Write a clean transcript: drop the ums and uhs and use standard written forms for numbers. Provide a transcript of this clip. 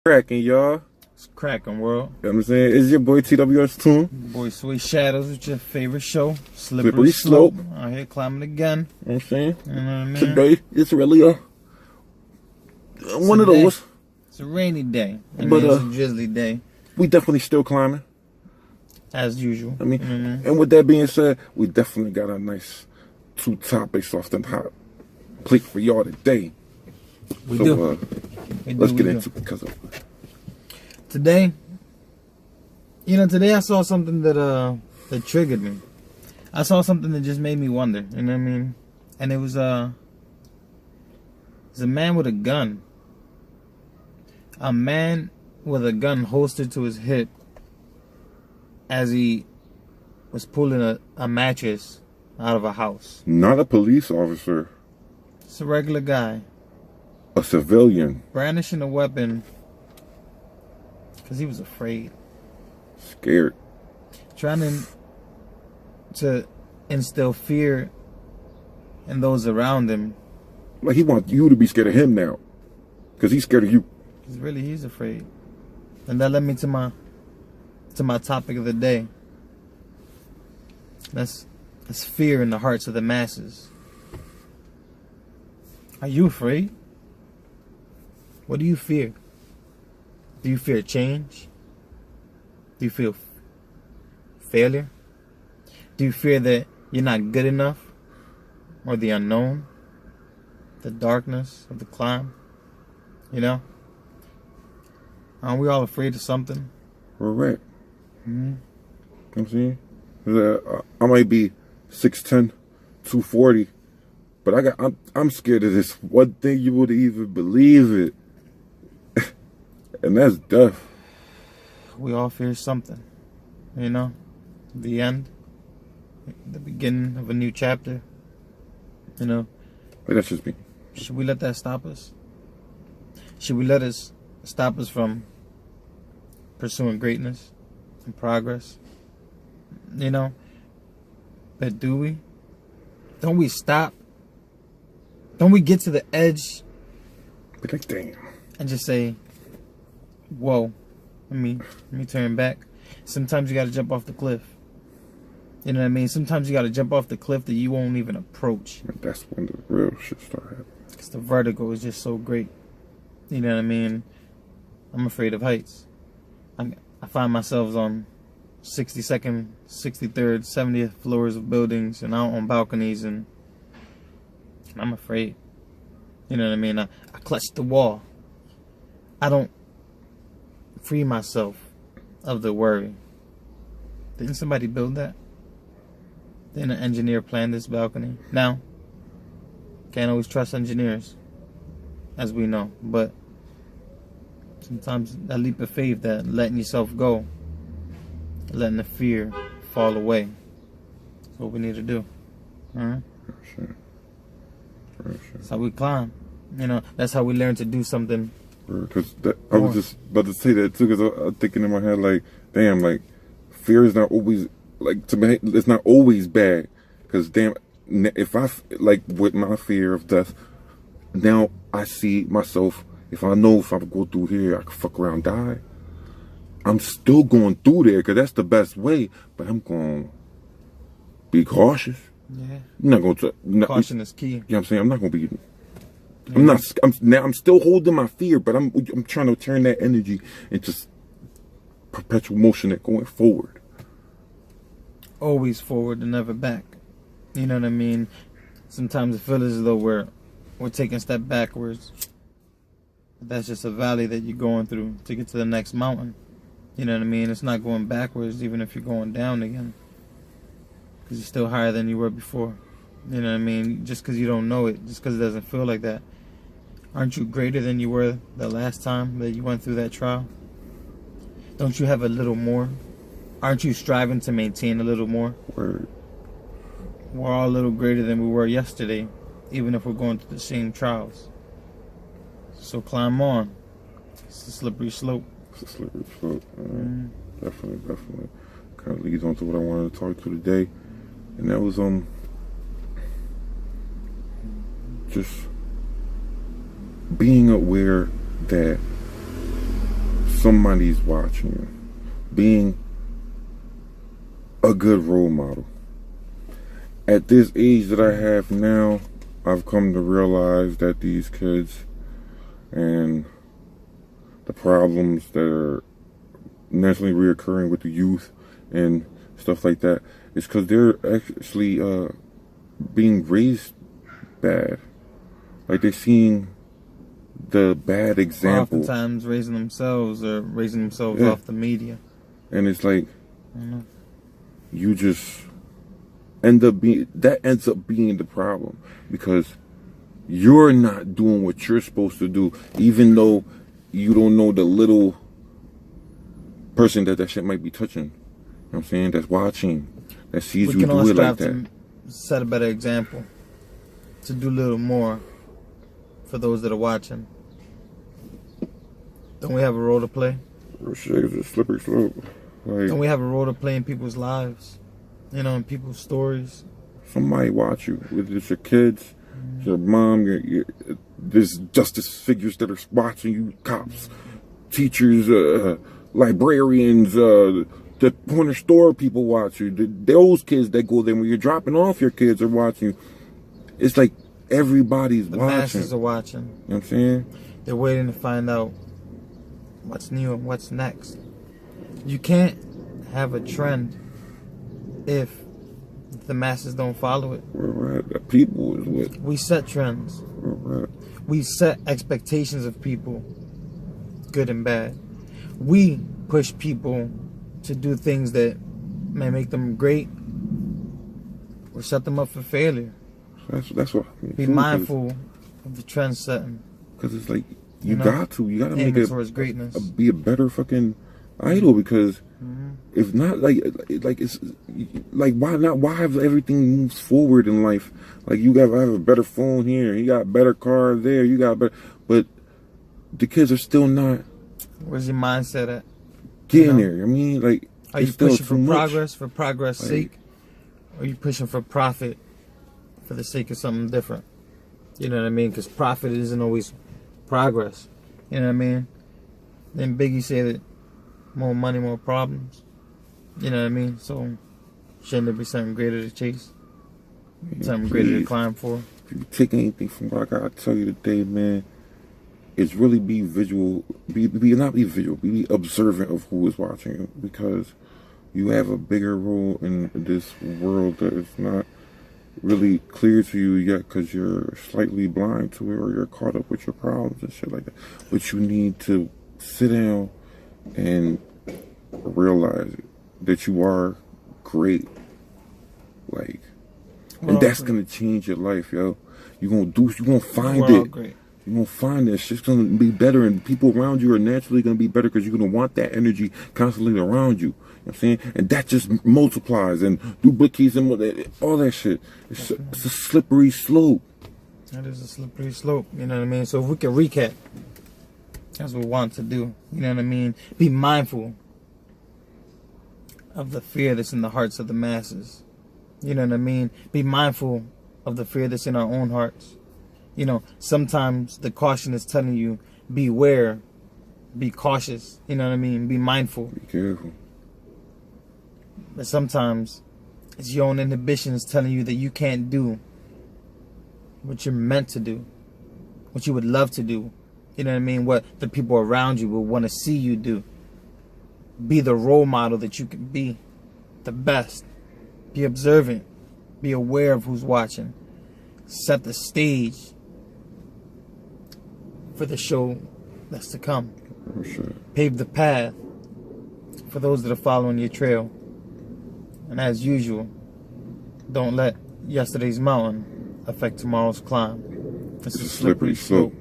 Cracking, y'all. It's cracking, world. You know what I'm saying? It's your boy TWS Tune. Boy Sweet Shadows with your favorite show, Slippery Slope. Out here climbing again. You know what I'm saying? You know what I mean? Today, it's really one of those. It's a rainy day. But, it's a drizzly day. We definitely still climbing. As usual. I mean, and with that being said, we definitely got a nice 2 topics off the hot plate for y'all today. We do. Let's get into it because of today. Today I saw something that triggered me. I saw something that just made me wonder. You know what I mean? And it was a man with a gun. A man with a gun holstered to his hip as he was pulling a mattress out of a house. Not a police officer. It's a regular guy. A civilian. Brandishing a weapon because he was afraid. Scared. Trying to instill fear in those around him. Like he wants you to be scared of him now. Because he's scared of you. Because really he's afraid. And that led me to my topic of the day. That's fear in the hearts of the masses. Are you afraid? What do you fear? Do you fear change? Do you feel failure? Do you fear that you're not good enough? Or the unknown? The darkness of the climb? Aren't we all afraid of something? Correct. You know what I'm saying? I might be 6'10", 240, but I'm scared of this one thing you would even believe it. And that's death. We all fear something. The end. The beginning of a new chapter. But that's just me. Should we let that stop us? Should we let it stop us from pursuing greatness and progress? But do we? Don't we stop? Don't we get to the edge? Be like, damn. And just say, whoa, let me turn back. Sometimes you gotta jump off the cliff. You know what I mean? Sometimes you gotta jump off the cliff that you won't even approach. That's when the real shit start happening. Because the vertigo is just so great. You know what I mean? I'm afraid of heights. I find myself on 62nd, 63rd, 70th floors of buildings and out on balconies, and I'm afraid. You know what I mean? I clutch the wall. I don't free myself of the worry. Didn't somebody build that? Didn't an engineer plan this balcony? Now, can't always trust engineers, as we know, but sometimes that leap of faith, that letting yourself go, letting the fear fall away, that's what we need to do. For sure. That's how we climb. That's how we learn to do something. Because I was just about to say that too, because I'm thinking in my head, like, damn, like, fear is not always, like, to me, it's not always bad. Because, damn, if like, with my fear of death, now I see myself, if I know if I go through here, I could fuck around and die. I'm still going through there, because that's the best way, but I'm going to be cautious. Yeah. I'm not going to. Caution is key. You know what I'm saying? I'm not going to be. I'm still holding my fear, but I'm trying to turn that energy into perpetual motion and going forward. Always forward and never back. You know what I mean? Sometimes it feels as though we're taking a step backwards. That's just a valley that you're going through to get to the next mountain. You know what I mean? It's not going backwards even if you're going down again. Because you're still higher than you were before. You know what I mean? Just because you don't know it. Just because it doesn't feel like that. Aren't you greater than you were the last time that you went through that trial? Don't you have a little more? Aren't you striving to maintain a little more? Word. We're all a little greater than we were yesterday, even if we're going through the same trials. So climb on. It's a slippery slope. It's a slippery slope. Definitely. Kind of leads on to what I wanted to talk to today, and that was just being aware that somebody's watching you. Being a good role model. At this age that I have now, I've come to realize that these kids and the problems that are naturally reoccurring with the youth and stuff like that is because they're actually being raised bad. Like they're seeing the bad example. Oftentimes raising themselves off the media. And it's like, you just ends up being the problem because you're not doing what you're supposed to do, even though you don't know the little person that shit might be touching. You know what I'm saying? That's watching, that sees you do it like that. To set a better example, to do a little more for those that are watching. Don't we have a role to play? Shit is a slippery slope. Like, don't we have a role to play in people's lives? You know, in people's stories. Somebody watch you. Whether it's your kids, your mom, there's justice figures that are watching you, cops, teachers, librarians, the corner store people watch you. Those kids that go there when you're dropping off your kids are watching you. It's like everybody's watching. The masses are watching. You know what I'm saying? They're waiting to find out what's new and what's next. You can't have a trend if the masses don't follow it. Right. The people is what we set trends. Right. We set expectations of people, good and bad. We push people to do things that may make them great or set them up for failure. That's what I mean. Be mindful of the trend setting. Because it's like you gotta make it towards greatness. Be a better fucking idol, because if not, like it's like why have everything moves forward in life? Like you have a better phone here, you got better car there, you got better, but the kids are still not. Where's your mindset at? Getting there. I mean, like, are you pushing for progress sake, or are you pushing for profit for the sake of something different? You know what I mean? Because profit isn't always progress. You know what I mean? Then Biggie said that more money, more problems. You know what I mean? So shouldn't there be something greater to chase? Something greater to climb for? If you take anything from what I gotta tell you today, man, it's really be visual. Be observant of who is watching you, because you have a bigger role in this world that is not really clear to you yet, because you're slightly blind to it, or you're caught up with your problems and shit like that. But you need to sit down and realize that you are great, like, and that's gonna change your life, yo. You're gonna find it. Great. You're gonna find that shit's gonna be better, and people around you are naturally gonna be better, because you're gonna want that energy constantly around you. You know what I'm saying? And that just multiplies and duplicates and all that shit. It's a slippery slope. That is a slippery slope. You know what I mean? So if we can recap, that's what we want to do. You know what I mean? Be mindful of the fear that's in the hearts of the masses. You know what I mean? Be mindful of the fear that's in our own hearts. You know, sometimes the caution is telling you, beware, be cautious. You know what I mean? Be mindful. Be careful. But sometimes it's your own inhibitions telling you that you can't do what you're meant to do, what you would love to do. You know what I mean? What the people around you will want to see you do. Be the role model that you can be, the best. Be observant. Be aware of who's watching. Set the stage for the show that's to come. For sure. Pave the path for those that are following your trail. And as usual, don't let yesterday's mountain affect tomorrow's climb. It's a slippery slope.